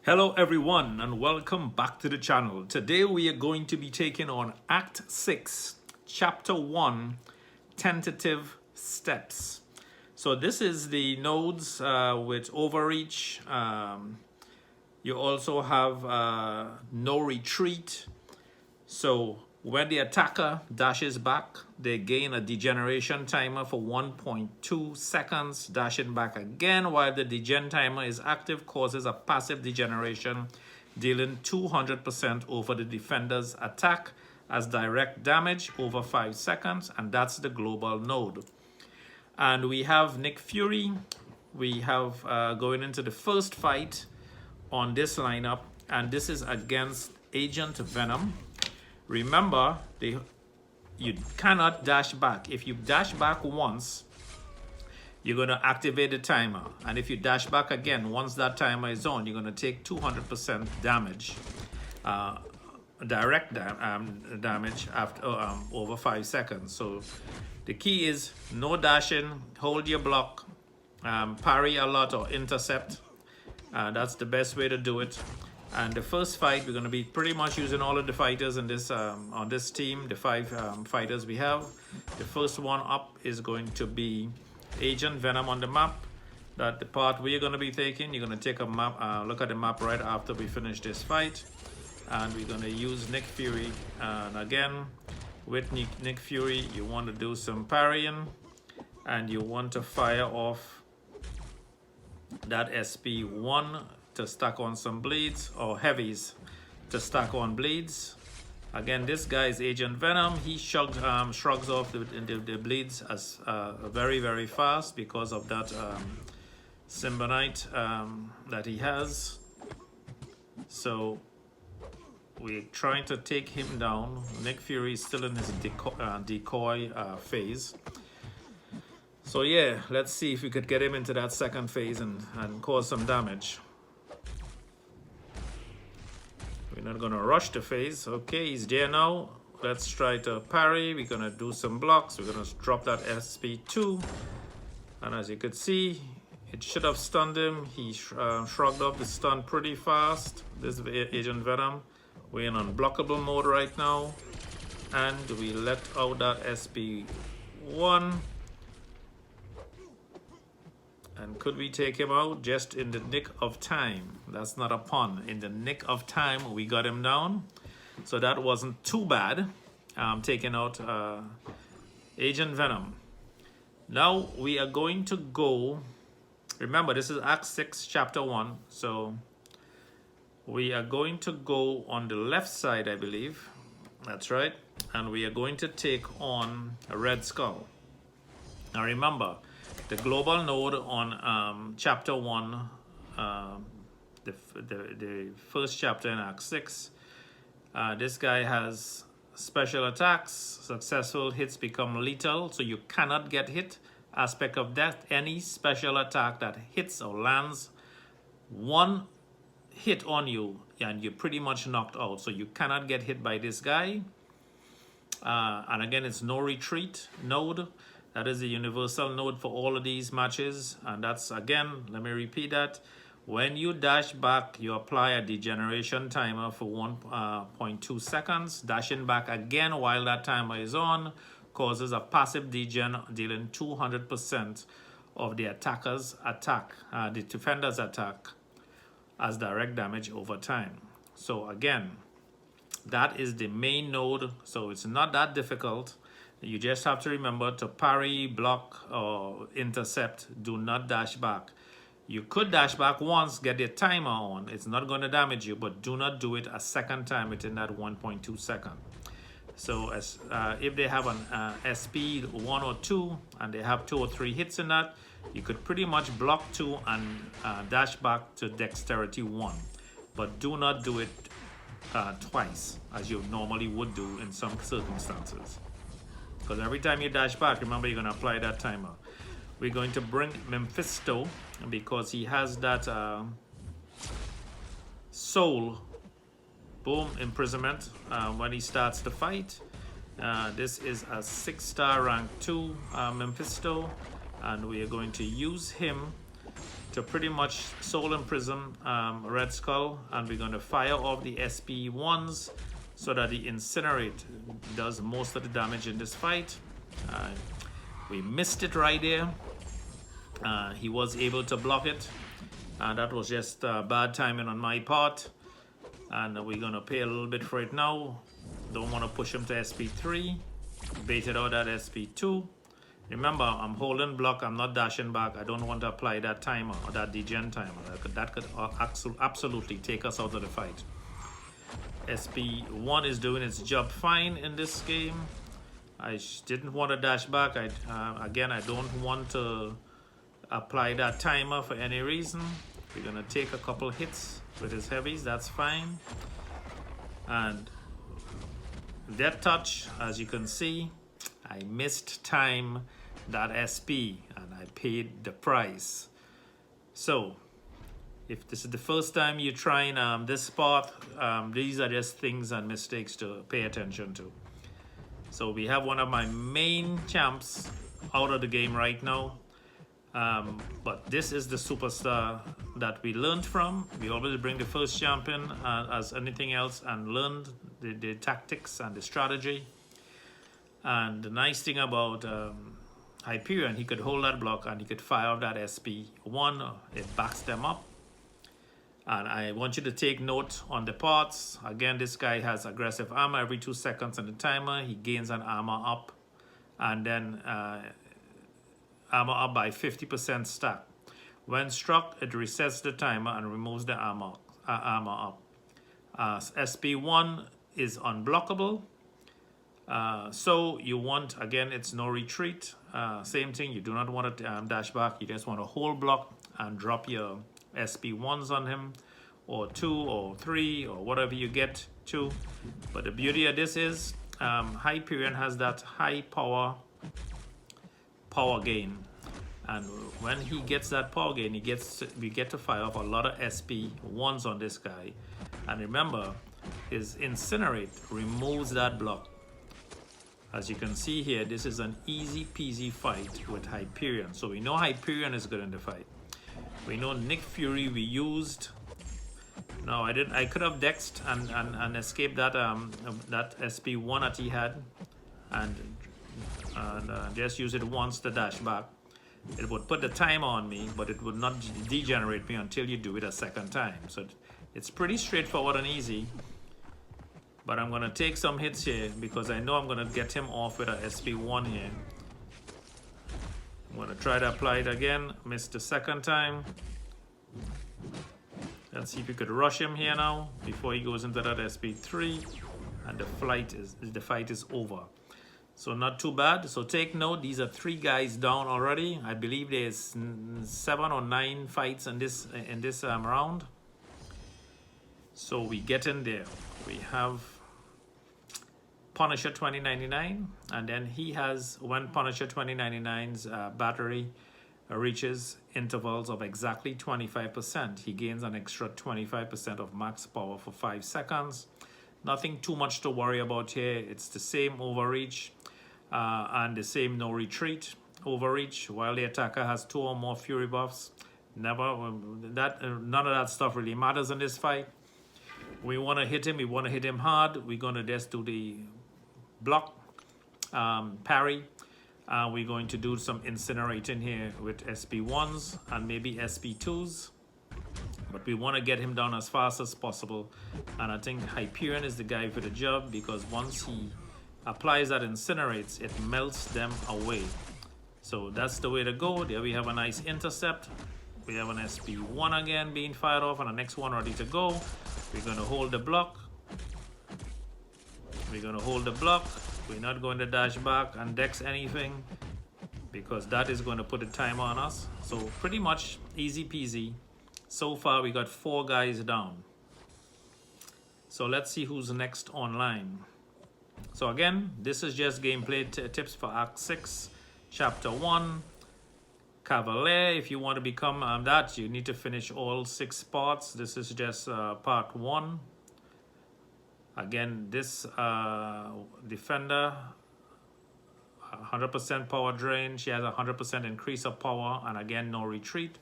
Hello everyone and welcome back to the channel. Today we are going to be taking on Act 6, Chapter 1, Tentative Steps. So this is the nodes with overreach. You also have no retreat. So when the attacker dashes back, they gain a degeneration timer for 1.2 seconds. Dashing back again while the degen timer is active causes a passive degeneration, dealing 200% over the defender's attack as direct damage over 5 seconds, and that's the global node. And we have Nick Fury. We have going into the first fight on this lineup, and this is against Agent Venom. Remember, you cannot dash back. If you dash back once, you're going to activate the timer. And if you dash back again, once that timer is on, you're going to take 200% damage, direct damage after over 5 seconds. So the key is no dashing, hold your block, parry a lot or intercept. That's the best way to do it. And the first fight, we're going to be pretty much using all of the fighters in this on this team, the 5 fighters we have. The first one up is going to be Agent Venom on the map. That the part we're going to be taking. You're going to take a map, look at the map right after we finish this fight. And we're going to use Nick Fury. And again, with Nick Fury, you want to do some parrying. And you want to fire off that SP1 to stack on some bleeds, or heavies to stack on bleeds. Again, this guy is Agent Venom. He shrugs off the bleeds as very fast because of that symbionite that he has. So we're trying to take him down. Nick Fury is still in his decoy phase. So yeah, let's see if we could get him into that second phase and cause some damage. We're not going to rush the phase. Okay, he's there now. Let's try to parry. We're going to do some blocks. We're going to drop that SP2. And as you could see, it should have stunned him. He shrugged off the stun pretty fast. This is Agent Venom. We're in unblockable mode right now. And we let out that SP1. And could we take him out just in the nick of time? That's not a pun. In the nick of time, we got him down. So that wasn't too bad. Taking out Agent Venom. Now we are going to go. Remember, this is Act 6, Chapter 1. So we are going to go on the left side, I believe. That's right. And we are going to take on a Red Skull. Now remember, the global node on Chapter 1, the first chapter in Act 6, this guy has special attacks. Successful hits become lethal, so you cannot get hit. Aspect of death, any special attack that hits or lands one hit on you, and you're pretty much knocked out. So you cannot get hit by this guy. And again, it's no retreat node. That is the universal node for all of these matches. And that's, again, let me repeat that. When you dash back, you apply a degeneration timer for 1.2 seconds. Dashing back again while that timer is on causes a passive degen, dealing 200% of the attacker's attack, the defender's attack, as direct damage over time. So again, that is the main node. So it's not that difficult. You just have to remember to parry, block, or intercept. Do not dash back. You could dash back once, get the timer on. It's not going to damage you, but do not do it a second time within that 1.2 second. So as if they have an SP 1 or 2, and they have 2 or 3 hits in that, you could pretty much block 2 and dash back to dexterity 1. But do not do it twice, as you normally would do in some circumstances. Because every time you dash back, remember, you're going to apply that timer. We're going to bring Mephisto because he has that soul, boom, imprisonment when he starts the fight. This is a 6-star rank 2 Mephisto, and we are going to use him to to pretty much soul imprison Red Skull, and we're going to fire off the SP1s so that the Incinerate does most of the damage in this fight. We missed it right there. He was able to block it, and that was just bad timing on my part, and we're going to pay a little bit for it now. Don't want to push him to SP3. Baited out at SP2. Remember, I'm holding block, I'm not dashing back. I don't want to apply that timer or that degen timer. That could absolutely take us out of the fight. SP1 is doing its job fine in this game. I didn't want to dash back. Again, I don't want to apply that timer for any reason. We're going to take a couple hits with his heavies, that's fine. And Death Touch, as you can see, I missed time that SP and I paid the price. So if this is the first time you're trying this spot, these are just things and mistakes to pay attention to. So we have one of my main champs out of the game right now, but this is the superstar that we learned from. We always bring the first champion as anything else and learn the tactics and the strategy. And the nice thing about Hyperion, he could hold that block and he could fire off that SP1. It backs them up. And I want you to take note on the parts. Again, this guy has aggressive armor every 2 seconds on the timer. He gains an armor up, and then armor up by 50% stack. When struck, it resets the timer and removes the armor up. SP1 is unblockable. So you want, again, it's no retreat. Same thing, you do not want to dash back. You just want to hold block and drop your SP1s on him, or 2 or 3 or whatever you get to. But the beauty of this is Hyperion has that high power gain, and when he gets that power gain, we get to fire off a lot of SP1s on this guy. And remember, his Incinerate removes that block. As you can see here, this is an easy peasy fight with Hyperion. So we know Hyperion is good in the fight. We know Nick Fury we used. No, I could have dexed and escaped that that SP1 that he had, and just use it once to dash back. It would put the timer on me, but it would not degenerate me until you do it a second time. So it's pretty straightforward and easy. But I'm going to take some hits here because I know I'm going to get him off with a SP1 here. I'm going to try to apply it again. Missed the second time. Let's see if we could rush him here now before he goes into that SP3. And the fight is over. So not too bad. So take note, these are 3 guys down already. I believe there's 7 or 9 fights in this round. So we get in there. We have Punisher 2099, and then he has, when Punisher 2099's battery reaches intervals of exactly 25%, he gains an extra 25% of max power for 5 seconds. Nothing too much to worry about here. It's the same overreach and the same no retreat overreach, while the attacker has 2 or more fury buffs. None of that stuff really matters in this fight. We want to hit him. We want to hit him hard. We're going to just do the block, parry. We're going to do some incinerating here with SP1s and maybe SP2s. But we want to get him down as fast as possible. And I think Hyperion is the guy for the job, because once he applies that incinerates, it melts them away. So that's the way to go. There we have a nice intercept. We have an SP1 again being fired off, and the next one ready to go. We're going to hold the block. We're going to hold the block. We're not going to dash back and dex anything, because that is going to put a timer on us. So pretty much easy peasy. So far we got 4 guys down. So let's see who's next online. So again, this is just gameplay tips for Act 6, Chapter 1. Cavalier, if you want to become that, you need to finish all 6 parts. This is just part 1. Again, this defender, 100% power drain. She has 100% increase of power, and again, no retreat.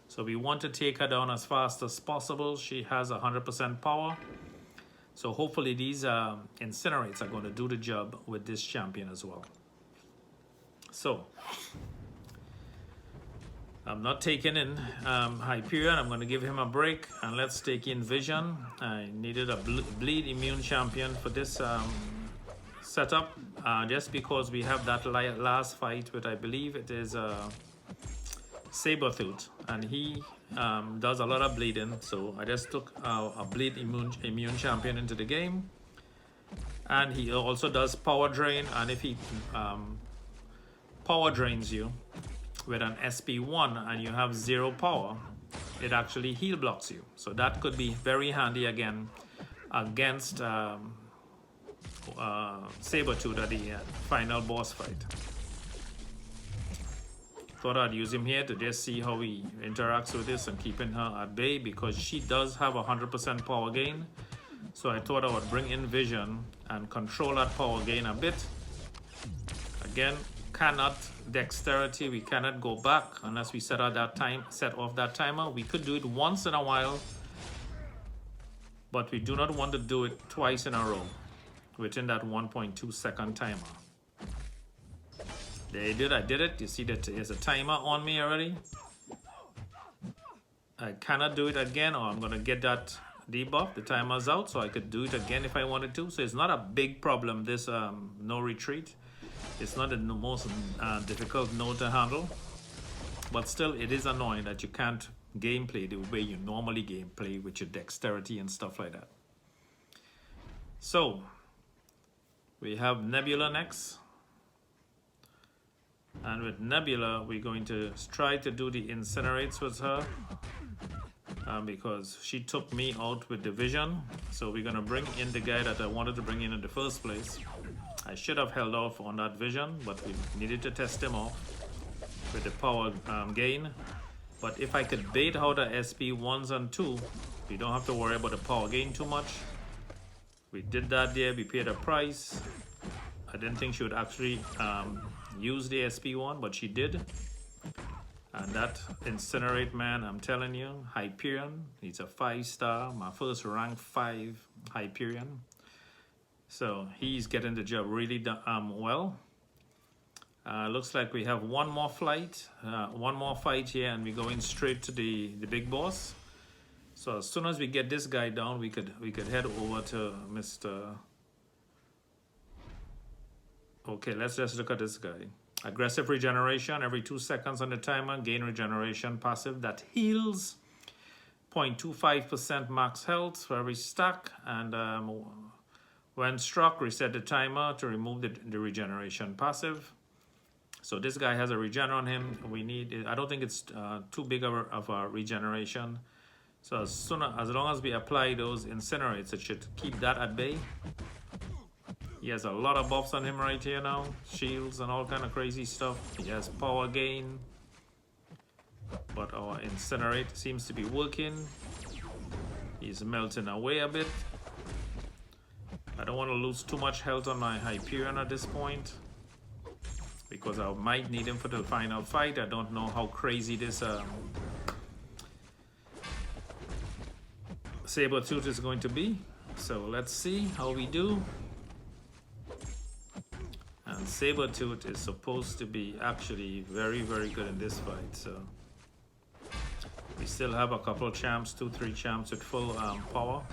So we want to take her down as fast as possible. She has 100% power. So hopefully these incinerates are going to do the job with this champion as well. So I'm not taking in Hyperion. I'm going to give him a break, and let's take in Vision. I needed a bleed immune champion for this setup, just because we have that last fight with, I believe it is Sabertooth, and he does a lot of bleeding. So I just took a bleed immune champion into the game, and he also does power drain. And if he power drains you with an SP1 and you have 0 power, it actually heal blocks you. So that could be very handy again against Sabertooth at the final boss fight. Thought I'd use him here to just see how he interacts with this and keeping her at bay, because she does have 100% power gain. So I thought I would bring in Vision and control that power gain a bit. Again, cannot dexterity, we cannot go back unless we set off that timer. We could do it once in a while, but we do not want to do it twice in a row within that 1.2 second timer. There you did, I did it. You see that there's a timer on me already. I cannot do it again, or I'm gonna get that debuff. The timer's out, so I could do it again if I wanted to. So it's not a big problem, this no retreat. It's not the most difficult node to handle, but still it is annoying that you can't gameplay the way you normally gameplay with your dexterity and stuff like that. So we have Nebula next. And with Nebula, we're going to try to do the incinerates with her, because she took me out with the Vision. So we're going to bring in the guy that I wanted to bring in the first place. I should have held off on that Vision, but we needed to test him off with the power gain. But if I could bait out the SP1s and 2, we don't have to worry about the power gain too much. We did that there, we paid a price. I didn't think she would actually use the SP1, but she did. And that Incinerate man, I'm telling you, Hyperion, he's a 5-star, my first rank 5 Hyperion. So he's getting the job really well. Looks like we have one more fight here, and we're going straight to the big boss. So as soon as we get this guy down, we could head over to Mr. Okay, let's just look at this guy. Aggressive regeneration every 2 seconds on the timer. Gain regeneration passive that heals 0.25% max health for every stack. And when struck, reset the timer to remove the regeneration passive. So this guy has a regen on him. We need, I don't think it's too big of a regeneration. So as long as we apply those incinerates, it should keep that at bay. He has a lot of buffs on him right here now. Shields and all kind of crazy stuff. He has power gain. But our incinerate seems to be working. He's melting away a bit. I don't want to lose too much health on my Hyperion at this point, because I might need him for the final fight. I don't know how crazy this Sabertooth is going to be. So let's see how we do. And Sabertooth is supposed to be actually very, very good in this fight. So we still have a couple of champs, 2-3 champs with full power.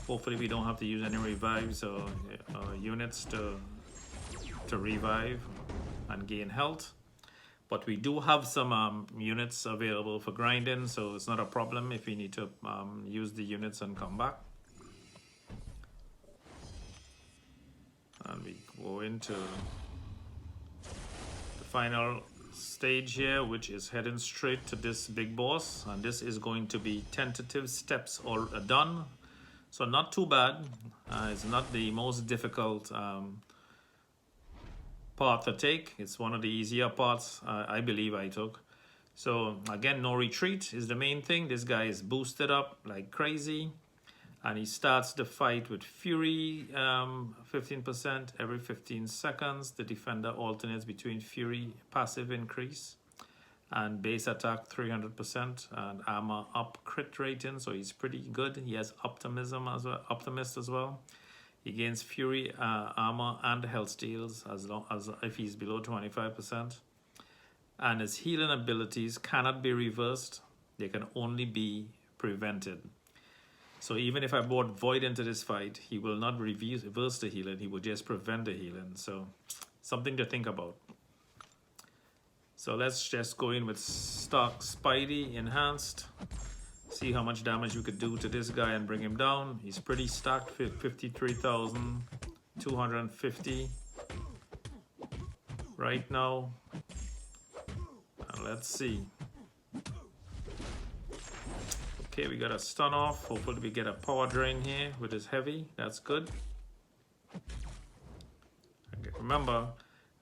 Hopefully we don't have to use any revives or units to revive and gain health. But we do have some units available for grinding, so it's not a problem if we need to use the units and come back. And we go into the final stage here, which is heading straight to this big boss. And this is going to be tentative steps all done. So not too bad. It's not the most difficult path to take. It's one of the easier paths I believe I took. So again, no retreat is the main thing. This guy is boosted up like crazy. And he starts the fight with Fury, 15% every 15 seconds. The defender alternates between Fury passive increase and base attack 300% and armor up crit rating, so he's pretty good. He has optimism as well, optimist as well. He gains fury, armor, and health steals as long as if he's below 25%. And his healing abilities cannot be reversed; they can only be prevented. So even if I brought Void into this fight, he will not reverse the healing; he will just prevent the healing. So something to think about. So let's just go in with stock Spidey enhanced. See how much damage we could do to this guy and bring him down. He's pretty stacked, 53,250 right now. Let's see. Okay, we got a stun off. Hopefully we get a power drain here with his heavy. That's good. Okay, remember,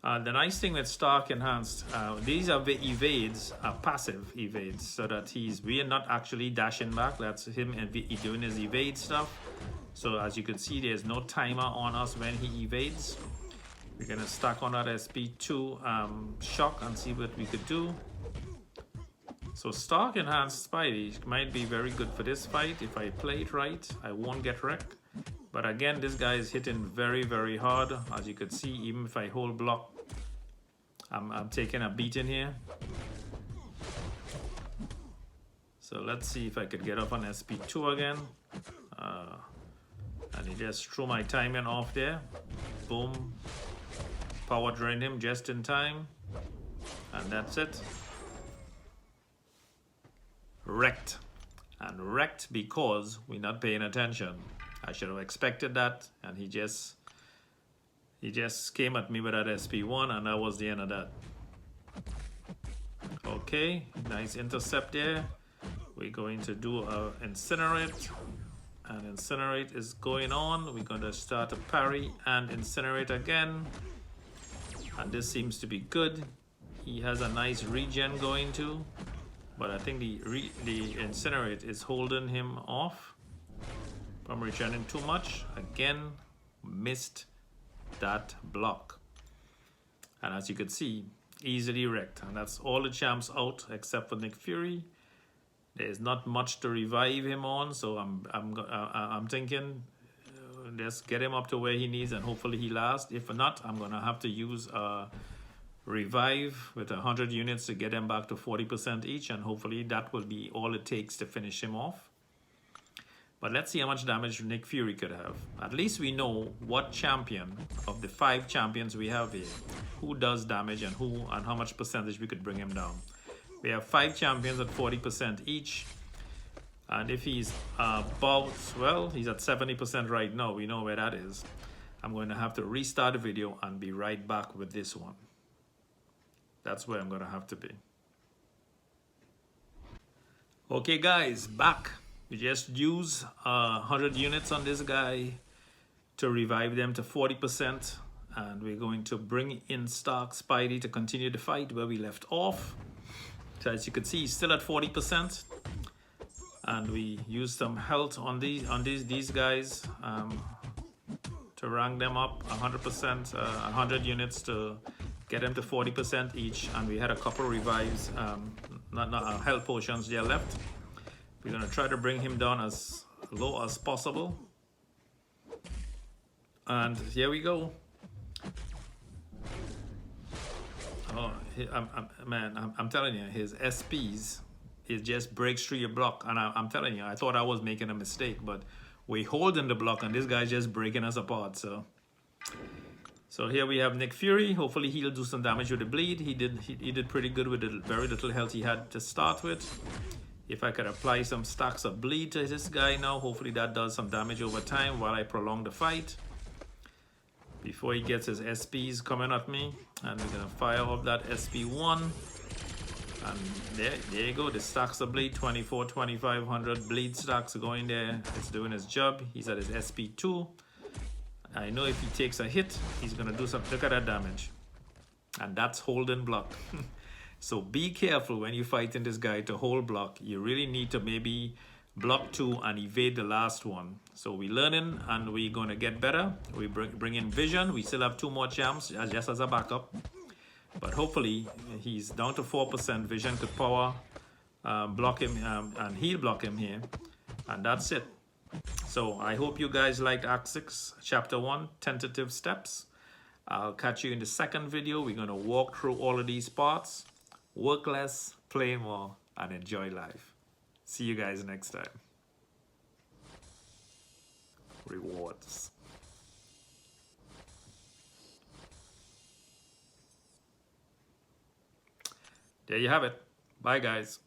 the nice thing with Stark Enhanced, these are the evades, passive evades, so that we are not actually dashing back. That's him and doing his evade stuff. So as you can see, there's no timer on us when he evades. We're gonna stack on that SP2 shock and see what we could do. So Stark Enhanced Spidey might be very good for this fight. If I play it right, I won't get wrecked. But again, this guy is hitting very, very hard. As you can see, even if I hold block, I'm taking a beating here. So let's see if I could get up on SP2 again. And he just threw my timing off there. Boom. Power drain him just in time. And that's it. Wrecked. And wrecked because we're not paying attention. I should have expected that, and he just came at me with that SP1, and that was the end of that. Okay, nice intercept there. We're going to do a incinerate, and incinerate is going on. We're going to start a parry and incinerate again, and this seems to be good. He has a nice regen going too, but I think the incinerate is holding him off from returning too much. Again, missed that block, and as you can see, easily wrecked. And that's all the champs out except for Nick Fury. There's not much to revive him on, so I'm thinking just get him up to where he needs, and hopefully he lasts. If not, I'm gonna have to use a revive with 100 units to get him back to 40% each, and hopefully that will be all it takes to finish him off. But let's see how much damage Nick Fury could have. At least we know what champion of the 5 champions we have here, who does damage and how much percentage we could bring him down. We have 5 champions at 40% each. And if he's about, well, he's at 70% right now. We know where that is. I'm going to have to restart the video and be right back with this one. That's where I'm going to have to be. Okay, guys, back. We just use 100 units on this guy to revive them to 40%, and we're going to bring in Stark Spidey to continue the fight where we left off. So as you can see, he's still at 40%, and we use some health on these guys to rank them up 100%, 100 units to get them to 40% each, and we had a couple revives, not health potions there left. We're going to try to bring him down as low as possible. And here we go. Oh, I'm telling you, his SPs, it just breaks through your block. And I'm telling you, I thought I was making a mistake, but we're holding the block and this guy's just breaking us apart. So here we have Nick Fury. Hopefully he'll do some damage with the bleed. He did pretty good with the very little health he had to start with. If I could apply some stacks of bleed to this guy now, hopefully that does some damage over time while I prolong the fight. Before he gets his SPs coming at me. And we're going to fire off that SP1. And there you go, the stacks of bleed, 2,500 bleed stacks going there. It's doing his job. He's at his SP2. I know if he takes a hit, he's going to do some, look at that damage. And that's holding block. So be careful when you're fighting this guy to hold block. You really need to maybe block 2 and evade the last one. So we're learning and we're going to get better. We bring in Vision. We still have 2 more champs just as a backup. But hopefully he's down to 4%. Vision could power block him and heal block him here. And that's it. So I hope you guys liked Act 6, Chapter 1, Tentative Steps. I'll catch you in the second video. We're going to walk through all of these parts. Work less, play more, and enjoy life. See you guys next time. Rewards. There you have it. Bye, guys.